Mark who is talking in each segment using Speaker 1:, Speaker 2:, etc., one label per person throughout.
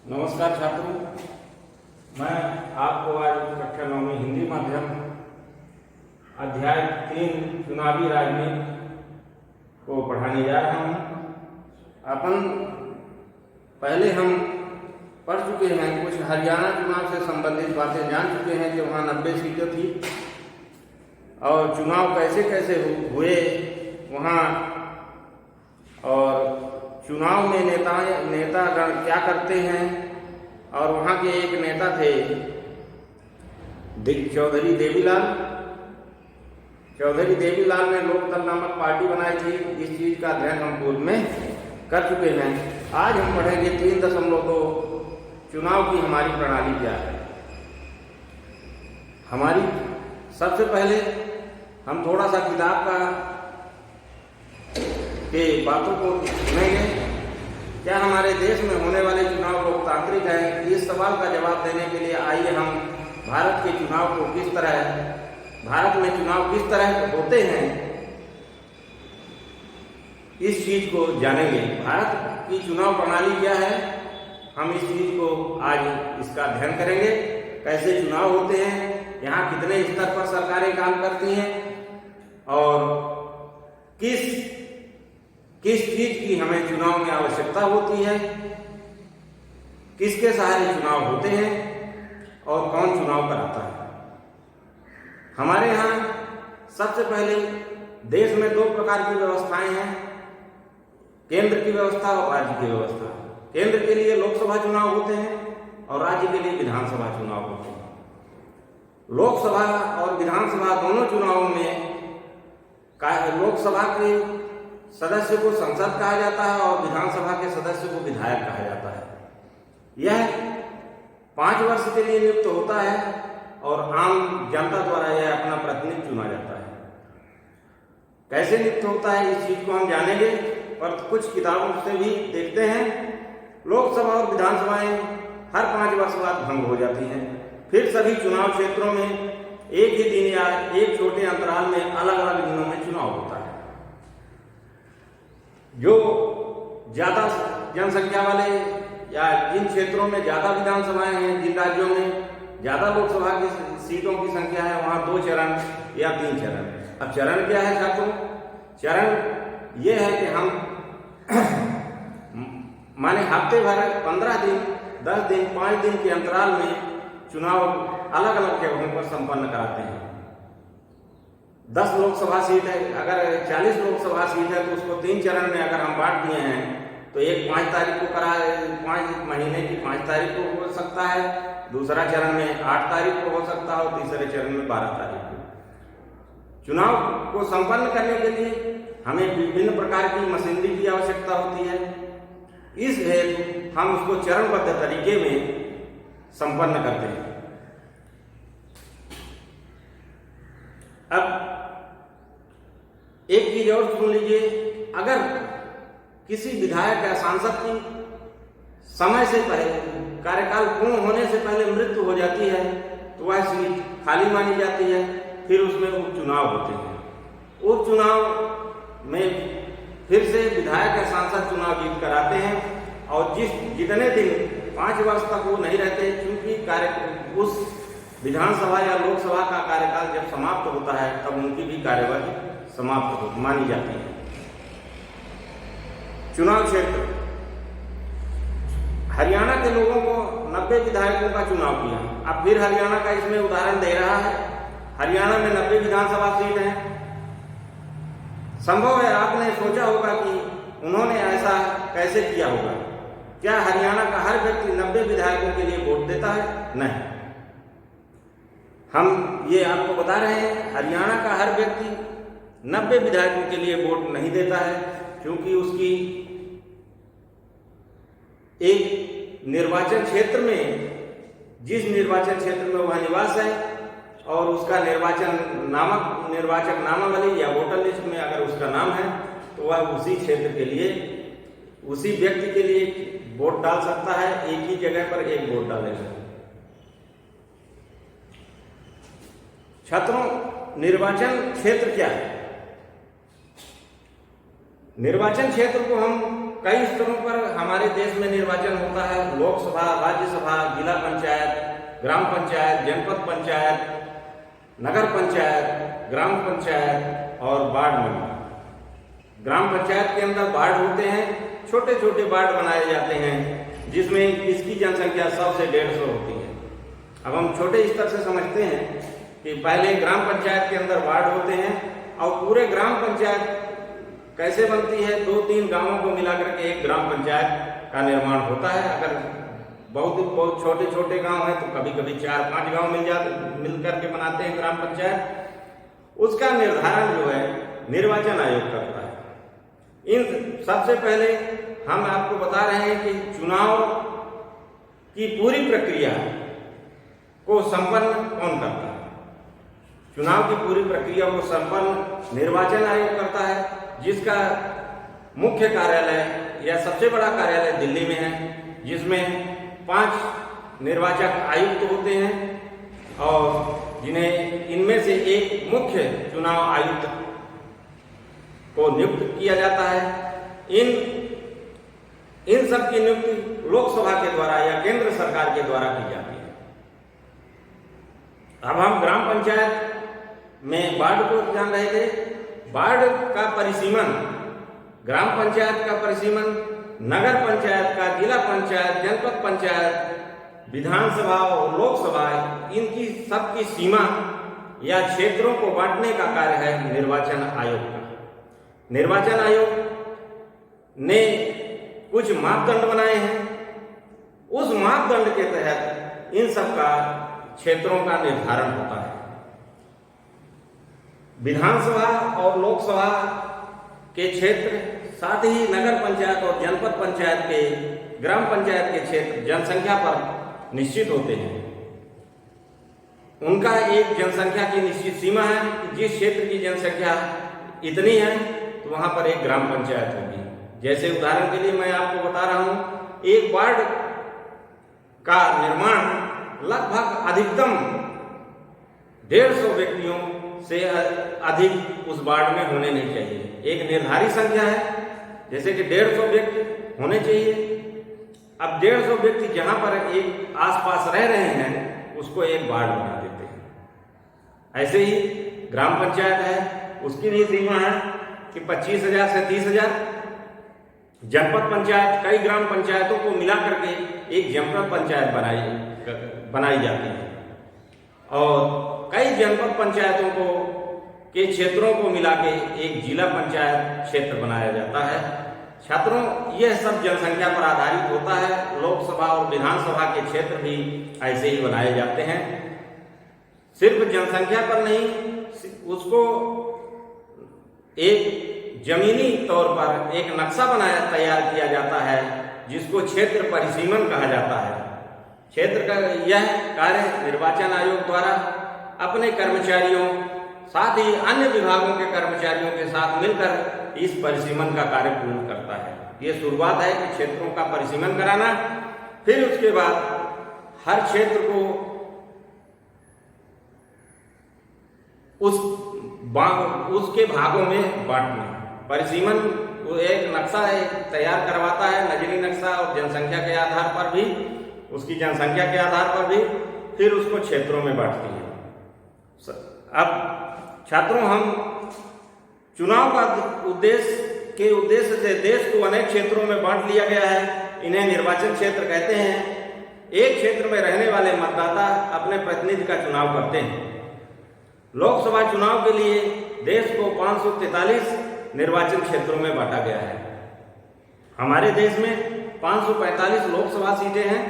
Speaker 1: नमस्कार छात्रों, मैं आपको आज कक्षा 9 हिंदी माध्यम अध्याय 3 चुनावी राजनीति को पढ़ाने जा रहा हूँ। पहले हम पढ़ चुके हैं, कुछ हरियाणा चुनाव से संबंधित बातें जान चुके हैं कि वहाँ 90 सीटें थी और चुनाव कैसे कैसे हुए वहाँ, और चुनाव में नेतागण क्या करते हैं। और वहाँ के एक नेता थे चौधरी देवीलाल ने लोकदल नामक पार्टी बनाई थी। इस चीज का अध्ययन हम पूर्व में कर चुके हैं। आज हम पढ़ेंगे 3.2 चुनाव की हमारी प्रणाली क्या है। हमारी सबसे पहले हम थोड़ा सा किताब के बातों को सुनेंगे। क्या हमारे देश में होने वाले चुनाव लोकतांत्रिक हैं? इस सवाल का जवाब देने के लिए आइए हम भारत में चुनाव किस तरह होते हैं, इस चीज को जानेंगे। भारत की चुनाव प्रणाली क्या है, हम इस चीज को आज इसका अध्ययन करेंगे। कैसे चुनाव होते हैं, यहाँ कितने स्तर पर सरकारें काम करती हैं और किस चीज की हमें चुनाव में आवश्यकता होती है, किसके सहारे चुनाव होते हैं और कौन चुनाव कराता है। हमारे यहाँ सबसे पहले देश में 2 प्रकार की व्यवस्थाएं हैं, केंद्र की व्यवस्था और राज्य की व्यवस्था। केंद्र के लिए लोकसभा चुनाव होते हैं और राज्य के लिए विधानसभा चुनाव होते हैं। लोकसभा और विधानसभा दोनों चुनावों में लोकसभा के सदस्य को संसद कहा जाता है और विधानसभा के सदस्य को विधायक कहा जाता है। यह 5 वर्ष के लिए नियुक्त होता है और आम जनता द्वारा यह अपना प्रतिनिधि चुना जाता है। कैसे नियुक्त होता है इस चीज को हम जानेंगे, और कुछ किताबों से भी देखते हैं। लोकसभा और विधानसभाएं हर 5 वर्ष बाद भंग हो जाती हैं। फिर सभी चुनाव क्षेत्रों में एक ही दिन या एक छोटे अंतराल में अलग अलग दिनों में चुनाव होता है। जो ज्यादा जनसंख्या वाले या जिन क्षेत्रों में ज्यादा विधानसभाएं हैं, जिन राज्यों में ज्यादा लोकसभा की सीटों की संख्या है, वहां 2 चरण या 3 चरण। अब चरण क्या है छात्रों? चरण ये है कि हम माने हफ्ते भर 15 दिन, 10 दिन, 5 दिन के अंतराल में चुनाव अलग अलग जगहों पर संपन्न कराते हैं। 10 लोकसभा सीट है, अगर 40 लोकसभा सीट है तो उसको 3 चरण में अगर हम बांट दिए हैं तो एक 5 तारीख को 5 महीने की 5 तारीख को हो सकता है, दूसरा चरण में 8 तारीख को हो सकता है और तीसरे चरण में 12 तारीख को। चुनाव को संपन्न करने के लिए हमें विभिन्न प्रकार की मशीनरी की आवश्यकता होती है। इस हेतु हम उसको चरणबद्ध तरीके में संपन्न करते हैं। अब एक चीज और सुन लीजिए, अगर किसी विधायक या सांसद की समय से पहले कार्यकाल पूर्ण होने से पहले मृत्यु हो जाती है तो वह सीट खाली मानी जाती है। फिर उसमें उपचुनाव होते हैं। उपचुनाव में फिर से विधायक या सांसद चुनाव जीत कर आते हैं और जितने दिन 5 वर्ष तक वो नहीं रहते, क्योंकि उस विधानसभा या लोकसभा का कार्यकाल जब समाप्त होता है तब उनकी भी कार्यवाही समाप्त मानी जाती है। चुनाव क्षेत्र, हरियाणा के लोगों को 90 विधायकों का चुनाव किया। अब फिर हरियाणा का इसमें उदाहरण दे रहा है। हरियाणा में 90 विधानसभा सीट हैं। संभव है आपने सोचा होगा कि उन्होंने ऐसा कैसे किया होगा। क्या हरियाणा का हर व्यक्ति 90 विधायकों के लिए वोट देता है? नहीं। हम ये आपको बता रहे हैं, हरियाणा का हर व्यक्ति 90 विधायकों के लिए वोट नहीं देता है, क्योंकि उसकी एक निर्वाचन क्षेत्र में, जिस निर्वाचन क्षेत्र में वह निवास है और उसका निर्वाचक नामावली या वोटर लिस्ट में अगर उसका नाम है तो वह उसी क्षेत्र के लिए, उसी व्यक्ति के लिए वोट डाल सकता है। एक ही जगह पर एक वोट डालेगा। छात्रों, निर्वाचन क्षेत्र क्या है? निर्वाचन क्षेत्र को हम कई स्तरों पर हमारे देश में निर्वाचन होता है। लोकसभा, राज्यसभा, जिला पंचायत, ग्राम पंचायत, जनपद पंचायत, नगर पंचायत, ग्राम पंचायत और वार्ड मंडल। ग्राम पंचायत के अंदर वार्ड होते हैं, छोटे छोटे वार्ड बनाए जाते हैं, जिसमें इसकी जनसंख्या 100 से 150 होती है। अब हम छोटे स्तर से समझते हैं कि पहले ग्राम पंचायत के अंदर वार्ड होते हैं और पूरे ग्राम पंचायत कैसे बनती है, 2-3 गांवों को मिलाकर के एक ग्राम पंचायत का निर्माण होता है। अगर बहुत छोटे छोटे गांव हैं तो कभी कभी 4-5 गांव मिल करके बनाते हैं ग्राम पंचायत। उसका निर्धारण जो है निर्वाचन आयोग करता है। इन सबसे पहले हम आपको बता रहे हैं कि चुनाव की पूरी प्रक्रिया को संपन्न कौन करता है। चुनाव की पूरी प्रक्रिया को संपन्न निर्वाचन आयोग करता है, जिसका मुख्य कार्यालय या सबसे बड़ा कार्यालय दिल्ली में है, जिसमें 5 निर्वाचक आयुक्त होते हैं और जिन्हें इनमें से एक मुख्य चुनाव आयुक्त को नियुक्त किया जाता है। इन सब की नियुक्ति लोकसभा के द्वारा या केंद्र सरकार के द्वारा की जाती है। अब हम ग्राम पंचायत में वार्ड को जान रहे थे। वार्ड का परिसीमन, ग्राम पंचायत का परिसीमन, नगर पंचायत का, जिला पंचायत, जनपद पंचायत, विधानसभा और लोकसभा, इनकी सबकी सीमा या क्षेत्रों को बांटने का कार्य है निर्वाचन आयोग का। निर्वाचन आयोग ने कुछ मापदंड बनाए हैं। उस मापदंड के तहत इन सब का क्षेत्रों का निर्धारण होता है। विधानसभा और लोकसभा के क्षेत्र, साथ ही नगर पंचायत और जनपद पंचायत के, ग्राम पंचायत के क्षेत्र जनसंख्या पर निश्चित होते हैं। उनका एक जनसंख्या की निश्चित सीमा है कि जिस क्षेत्र की जनसंख्या इतनी है तो वहां पर एक ग्राम पंचायत होगी। जैसे उदाहरण के लिए मैं आपको बता रहा हूं, एक वार्ड का निर्माण लगभग अधिकतम 150 व्यक्तियों से अधिक उस वार्ड में होने नहीं चाहिए। एक निर्धारित संख्या है, जैसे कि 150 व्यक्ति होने चाहिए। अब 150 व्यक्ति जहां पर एक आसपास रह रहे हैं उसको एक वार्ड बना देते हैं। ऐसे ही ग्राम पंचायत है, उसकी भी सीमा है कि 25,000 से 30,000। जनपद पंचायत, कई ग्राम पंचायतों को मिला करके एक जनपद पंचायत बनाई जाती है और कई जनपद पंचायतों को के क्षेत्रों को मिला के एक जिला पंचायत क्षेत्र बनाया जाता है। छात्रों, यह सब जनसंख्या पर आधारित होता है। लोकसभा और विधानसभा के क्षेत्र भी ऐसे ही बनाए जाते हैं। सिर्फ जनसंख्या पर नहीं, उसको एक जमीनी तौर पर एक नक्शा तैयार किया जाता है, जिसको क्षेत्र परिसीमन कहा जाता है। क्षेत्र का यह कार्य निर्वाचन आयोग द्वारा अपने कर्मचारियों, साथ ही अन्य विभागों के कर्मचारियों के साथ मिलकर इस परिसीमन का कार्य पूर्ण करता है। ये शुरुआत है कि क्षेत्रों का परिसीमन कराना, फिर उसके बाद हर क्षेत्र को उसके भागों में बांटना। परिसीमन एक नक्शा तैयार करवाता है, नजरी नक्शा, और जनसंख्या के आधार पर भी, उसकी जनसंख्या के आधार पर भी फिर उसको क्षेत्रों में बांटती है। अब छात्रों, हम चुनाव का उद्देश्य से देश को अनेक क्षेत्रों में बांट लिया गया है। इन्हें निर्वाचन क्षेत्र कहते हैं। एक क्षेत्र में रहने वाले मतदाता अपने प्रतिनिधि का चुनाव करते हैं। लोकसभा चुनाव के लिए देश को 543 निर्वाचन क्षेत्रों में बांटा गया है। हमारे देश में 545 लोकसभा सीटें हैं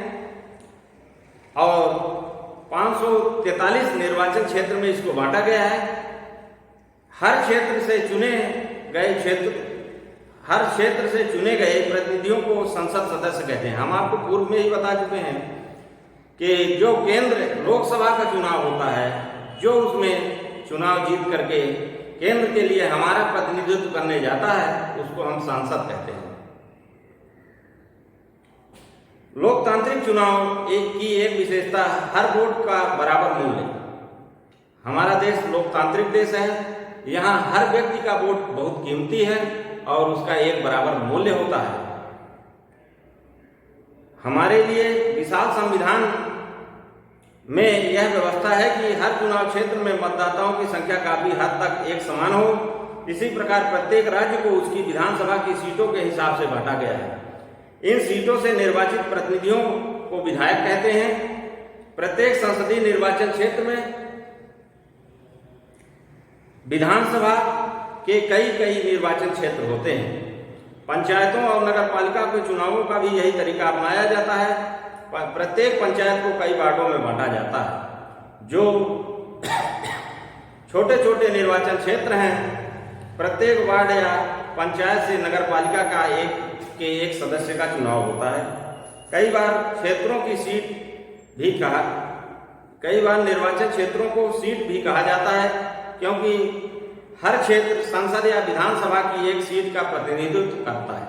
Speaker 1: और 543 निर्वाचन क्षेत्र में इसको बांटा गया है। हर क्षेत्र से चुने गए प्रतिनिधियों को संसद सदस्य कहते हैं। हम आपको पूर्व में ही बता चुके हैं कि जो केंद्र लोकसभा का चुनाव होता है, जो उसमें चुनाव जीत करके केंद्र के लिए हमारा प्रतिनिधित्व करने जाता है, उसको हम सांसद कहते हैं। लोकतांत्रिक चुनाव की एक विशेषता, हर वोट का बराबर मूल्य। हमारा देश लोकतांत्रिक देश है। यहाँ हर व्यक्ति का वोट बहुत कीमती है और उसका एक बराबर मूल्य होता है। हमारे लिए विशाल संविधान में यह व्यवस्था है कि हर चुनाव क्षेत्र में मतदाताओं की संख्या काफी हद तक एक समान हो। इसी प्रकार प्रत्येक राज्य को उसकी विधानसभा की सीटों के हिसाब से बांटा गया है। इन सीटों से निर्वाचित प्रतिनिधियों को विधायक कहते हैं। प्रत्येक संसदीय निर्वाचन क्षेत्र में विधानसभा के कई निर्वाचन क्षेत्र होते हैं। पंचायतों और नगरपालिका के चुनावों का भी यही तरीका अपनाया जाता है। प्रत्येक पंचायत को कई वार्डों में बांटा जाता है। जो छोटे छोटे निर्वाचन क्षेत्र हैं, प्रत्येक वार्ड या पंचायत से नगरपालिका का एक सदस्य का चुनाव होता है। कई बार निर्वाचन क्षेत्रों को सीट भी कहा जाता है, क्योंकि हर क्षेत्र संसद या विधानसभा की एक सीट का प्रतिनिधित्व करता है।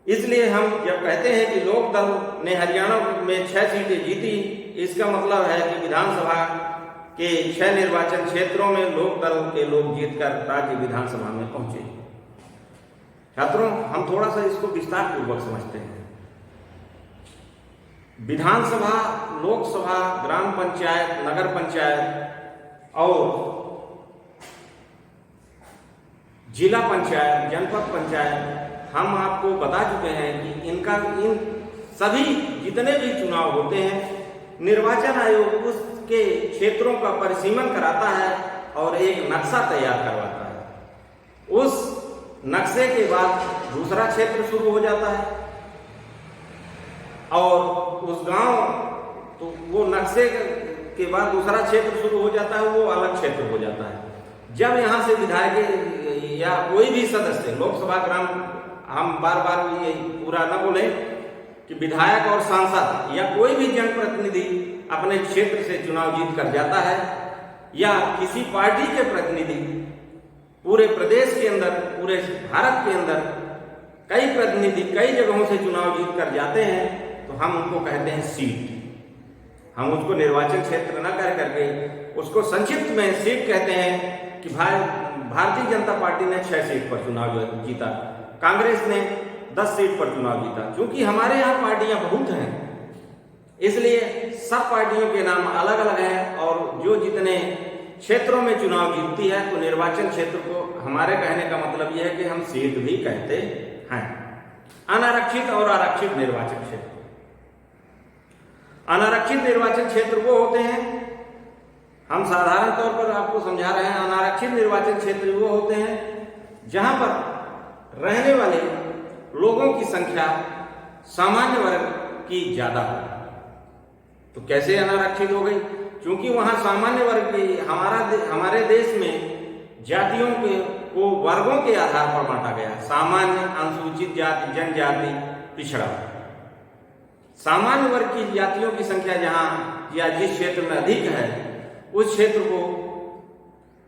Speaker 1: इसलिए हम जब कहते हैं कि लोक दल ने हरियाणा में 6 सीटें जीती, इसका मतलब है कि विधानसभा के 6 निर्वाचन क्षेत्रों में लोक दल के लोग जीतकर राज्य विधानसभा में पहुंचे। छात्रों, हम थोड़ा सा इसको विस्तार पूर्वक समझते हैं। विधानसभा, लोकसभा, ग्राम पंचायत, नगर पंचायत और जिला पंचायत, जनपद पंचायत, हम आपको बता चुके हैं कि इन सभी जितने भी चुनाव होते हैं, निर्वाचन आयोग उसके क्षेत्रों का परिसीमन कराता है और एक नक्शा तैयार करवाता है। उस नक्शे के बाद दूसरा क्षेत्र शुरू हो जाता है और उस गांव, तो वो नक्शे के बाद दूसरा क्षेत्र शुरू हो जाता है, वो अलग क्षेत्र हो जाता है। जब यहाँ से विधायक या कोई भी सदस्य, लोकसभा, ग्राम, हम बार बार ये पूरा न बोले कि विधायक और सांसद या कोई भी जनप्रतिनिधि अपने क्षेत्र से चुनाव जीत कर जाता है, या किसी पार्टी के प्रतिनिधि पूरे प्रदेश के अंदर, पूरे भारत के अंदर कई प्रतिनिधि कई जगहों से चुनाव जीत कर जाते हैं, तो हम उनको कहते हैं सीट। हम उसको निर्वाचन क्षेत्र न कह करके उसको संक्षिप्त में सीट कहते हैं कि भारतीय जनता पार्टी ने 6 सीट पर चुनाव जीता, कांग्रेस ने 10 सीट पर चुनाव जीता। क्योंकि हमारे यहाँ पार्टियां बहुत हैं, इसलिए सब पार्टियों के नाम अलग अलग हैं और जो जितने क्षेत्रों में चुनाव जीतती है, तो निर्वाचन क्षेत्र को हमारे कहने का मतलब यह है कि हम सीट भी कहते हैं। अनारक्षित और आरक्षित निर्वाचन क्षेत्र। अनारक्षित निर्वाचन क्षेत्र वो होते हैं, हम साधारण तौर पर आपको समझा रहे हैं, अनारक्षित निर्वाचन क्षेत्र वो होते हैं जहां पर रहने वाले लोगों की संख्या सामान्य वर्ग की ज्यादा हो। तो कैसे अनारक्षित हो गई? क्योंकि वहां सामान्य वर्ग की, हमारे देश में जातियों को वर्गों के आधार पर बांटा गया। सामान्य, अनुसूचित जाति, जनजाति, पिछड़ा। सामान्य वर्ग की जातियों की संख्या जहां या जिस क्षेत्र में अधिक है, उस क्षेत्र को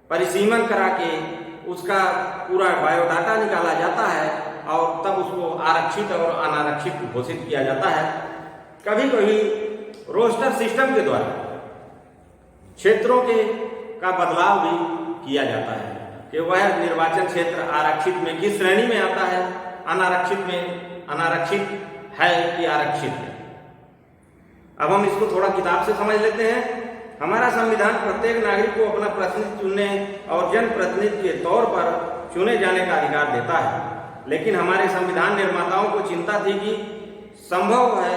Speaker 1: परिसीमन करा के उसका पूरा बायोडाटा निकाला जाता है और तब उसको आरक्षित और अनारक्षित घोषित किया जाता है। कभी कभी रोस्टर सिस्टम के द्वारा क्षेत्रों का बदलाव भी किया जाता है कि वह निर्वाचन क्षेत्र आरक्षित में किस श्रेणी में आता है, अनारक्षित में अनारक्षित है कि आरक्षित है। अब हम इसको थोड़ा किताब से समझ लेते हैं। हमारा संविधान प्रत्येक नागरिक को अपना प्रतिनिधि चुनने और जनप्रतिनिधि के तौर पर चुने जाने का अधिकार देता है, लेकिन हमारे संविधान निर्माताओं को चिंता थी कि संभव है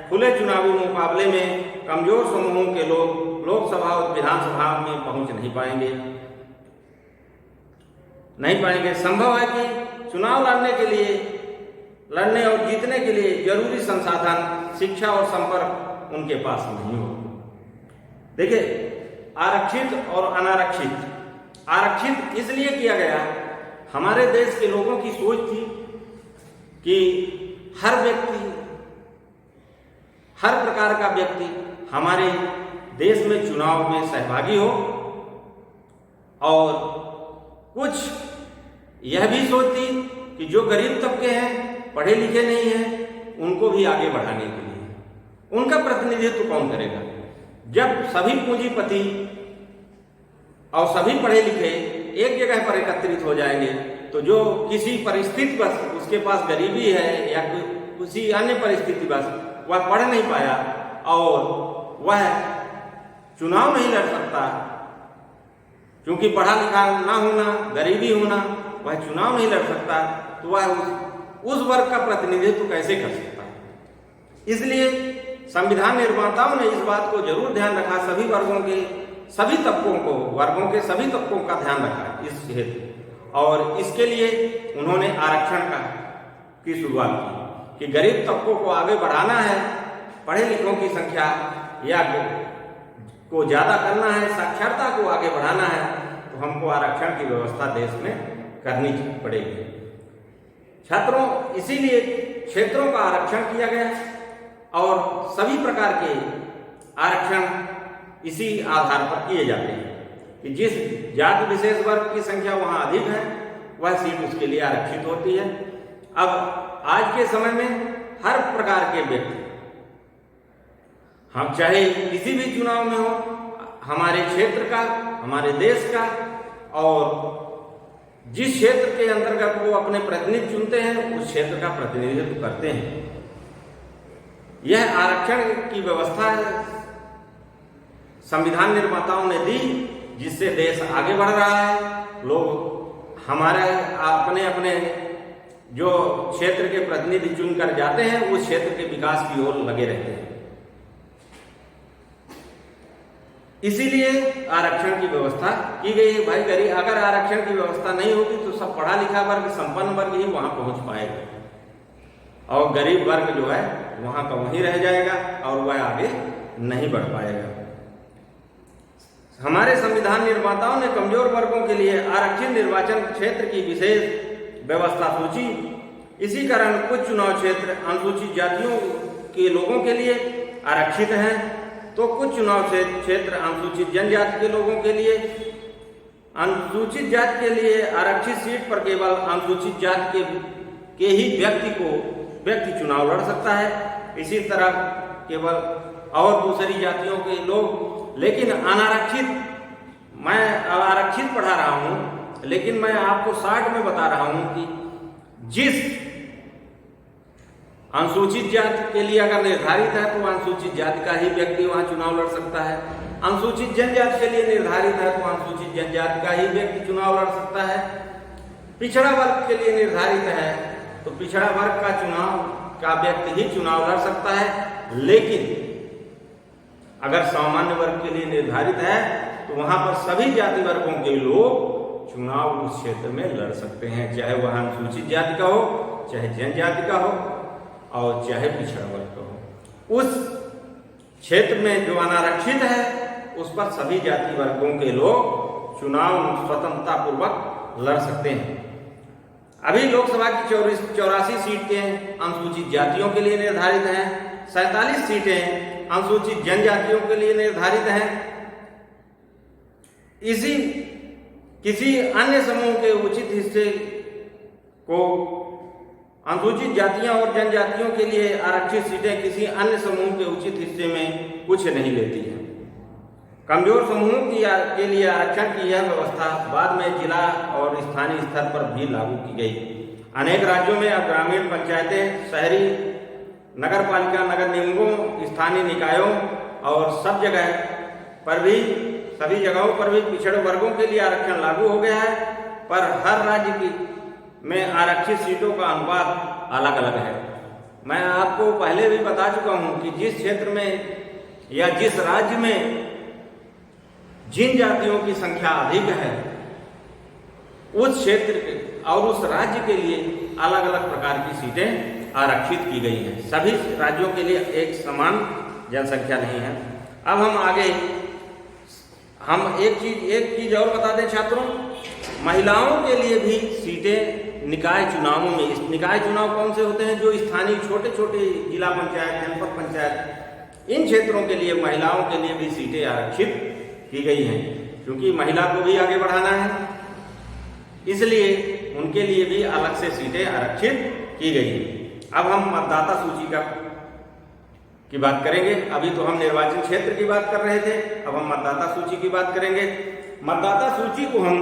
Speaker 1: खुले चुनावी मुकाबले में कमजोर समूहों के लोग लोकसभा और विधानसभा में पहुंच नहीं पाएंगे। संभव है कि चुनाव लड़ने और जीतने के लिए जरूरी संसाधन, शिक्षा और संपर्क उनके पास नहीं हो। देखिए, आरक्षित और अनारक्षित। आरक्षित इसलिए किया गया, हमारे देश के लोगों की सोच थी कि हर प्रकार का व्यक्ति हमारे देश में चुनाव में सहभागी हो, और कुछ यह भी सोच थी कि जो गरीब तबके हैं, पढ़े लिखे नहीं हैं, उनको भी आगे बढ़ाने के लिए उनका प्रतिनिधित्व कौन करेगा? जब सभी पूंजीपति और सभी पढ़े लिखे एक जगह पर एकत्रित हो जाएंगे, तो जो किसी परिस्थिति बस उसके पास गरीबी है या किसी अन्य परिस्थिति बस वह पढ़ नहीं पाया और वह चुनाव नहीं लड़ सकता, क्योंकि पढ़ा लिखा ना होना, गरीबी होना, वह चुनाव नहीं लड़ सकता, तो वह उस वर्ग का प्रतिनिधित्व कैसे कर सकता है। इसलिए संविधान निर्माताओं ने इस बात को जरूर ध्यान रखा, सभी वर्गों के सभी तबकों को, वर्गों के सभी तबकों का ध्यान रखा इस हेतु, और इसके लिए उन्होंने आरक्षण की शुरुआत की कि गरीब तबकों को आगे बढ़ाना है, पढ़े लिखों की संख्या या को ज्यादा करना है, साक्षरता को आगे बढ़ाना है, तो हमको आरक्षण की व्यवस्था देश में करनी पड़ेगी। छात्रों, इसीलिए क्षेत्रों का आरक्षण किया गया और सभी प्रकार के आरक्षण इसी आधार पर किए जाते हैं कि जिस जाति विशेष वर्ग की संख्या वहां अधिक है वह सीट उसके लिए आरक्षित होती है। अब आज के समय में हर प्रकार के व्यक्ति, हम चाहे किसी भी चुनाव में हो, हमारे क्षेत्र का, हमारे देश का, और जिस क्षेत्र के अंतर्गत वो अपने प्रतिनिधि चुनते हैं उस क्षेत्र का प्रतिनिधित्व करते हैं। यह आरक्षण की व्यवस्था संविधान निर्माताओं ने दी, जिससे देश आगे बढ़ रहा है। लोग हमारे अपने अपने जो क्षेत्र के प्रतिनिधि चुनकर जाते हैं उस क्षेत्र के विकास की ओर लगे रहते हैं। इसीलिए आरक्षण की व्यवस्था की गई है। भाई गरीब, अगर आरक्षण की व्यवस्था नहीं होगी तो सब पढ़ा लिखा वर्ग, संपन्न वर्ग ही वहां पहुंच पाएगा और गरीब वर्ग जो है वहां का वहीं रह जाएगा और वह आगे नहीं बढ़ पाएगा। हमारे संविधान निर्माताओं ने कमजोर वर्गों के लिए आरक्षित निर्वाचन क्षेत्र की विशेष व्यवस्था सोची। इसी कारण कुछ चुनाव क्षेत्र अनुसूचित जातियों के लोगों के लिए आरक्षित हैं, तो कुछ चुनाव क्षेत्र अनुसूचित जनजाति के लोगों के लिए। अनुसूचित जाति के लिए आरक्षित सीट पर केवल अनुसूचित जाति के ही व्यक्ति चुनाव लड़ सकता है। इसी तरह केवल और दूसरी जातियों के लोग, लेकिन अनारक्षित, मैं आरक्षित पढ़ा रहा हूं लेकिन मैं आपको 60 में बता रहा हूं कि जिस अनुसूचित जाति के लिए अगर निर्धारित है तो अनुसूचित जाति का ही व्यक्ति वहां चुनाव लड़ सकता है। अनुसूचित जनजाति के लिए निर्धारित है तो अनुसूचित जनजाति का ही व्यक्ति चुनाव लड़ सकता है। पिछड़ा वर्ग के लिए निर्धारित है तो पिछड़ा वर्ग का व्यक्ति ही चुनाव लड़ सकता है। लेकिन अगर सामान्य वर्ग के लिए निर्धारित है तो वहां पर सभी जाति वर्गों के लोग चुनाव उस क्षेत्र में लड़ सकते हैं, चाहे वह अनुसूचित जाति का हो, चाहे जनजाति का हो और चाहे पिछड़ा वर्ग का हो। उस क्षेत्र में जो अनारक्षित है उस पर सभी जाति वर्गों के लोग चुनाव स्वतंत्रता पूर्वक लड़ सकते हैं। अभी लोकसभा की 84 सीटें अनुसूचित जातियों के लिए निर्धारित हैं, 47 सीटें अनुसूचित जनजातियों के लिए निर्धारित हैं। किसी अन्य समूह के उचित हिस्से को अनुसूचित जातियां और जनजातियों के लिए आरक्षित सीटें किसी अन्य समूह के उचित हिस्से में कुछ नहीं लेती हैं। कमजोर समूहों के लिए आरक्षण की यह व्यवस्था बाद में जिला और स्थानीय स्तर पर भी लागू की गई। अनेक राज्यों में अब ग्रामीण पंचायतें, शहरी नगर पालिका, नगर निगमों, स्थानीय निकायों और सभी जगहों पर भी पिछड़े वर्गों के लिए आरक्षण लागू हो गया है, पर हर राज्य में आरक्षित सीटों का अनुपात अलग अलग है। मैं आपको पहले भी बता चुका हूं कि जिस क्षेत्र में या जिस राज्य में जिन जातियों की संख्या अधिक है उस क्षेत्र और उस राज्य के लिए अलग अलग प्रकार की सीटें आरक्षित की गई हैं। सभी राज्यों के लिए एक समान जनसंख्या नहीं है। अब हम एक चीज और बता दें छात्रों, महिलाओं के लिए भी सीटें निकाय चुनावों में, निकाय चुनाव कौन से होते हैं, जो स्थानीय छोटे छोटे जिला पंचायत, जनपद पंचायत, इन क्षेत्रों के लिए महिलाओं के लिए भी सीटें आरक्षित की गई हैं, क्योंकि महिला को भी आगे बढ़ाना है, इसलिए उनके लिए भी अलग से सीटें आरक्षित की गई हैं। अब हम मतदाता सूची की बात करेंगे। अभी तो हम निर्वाचन क्षेत्र की बात कर रहे थे, अब हम मतदाता सूची की बात करेंगे। मतदाता सूची को हम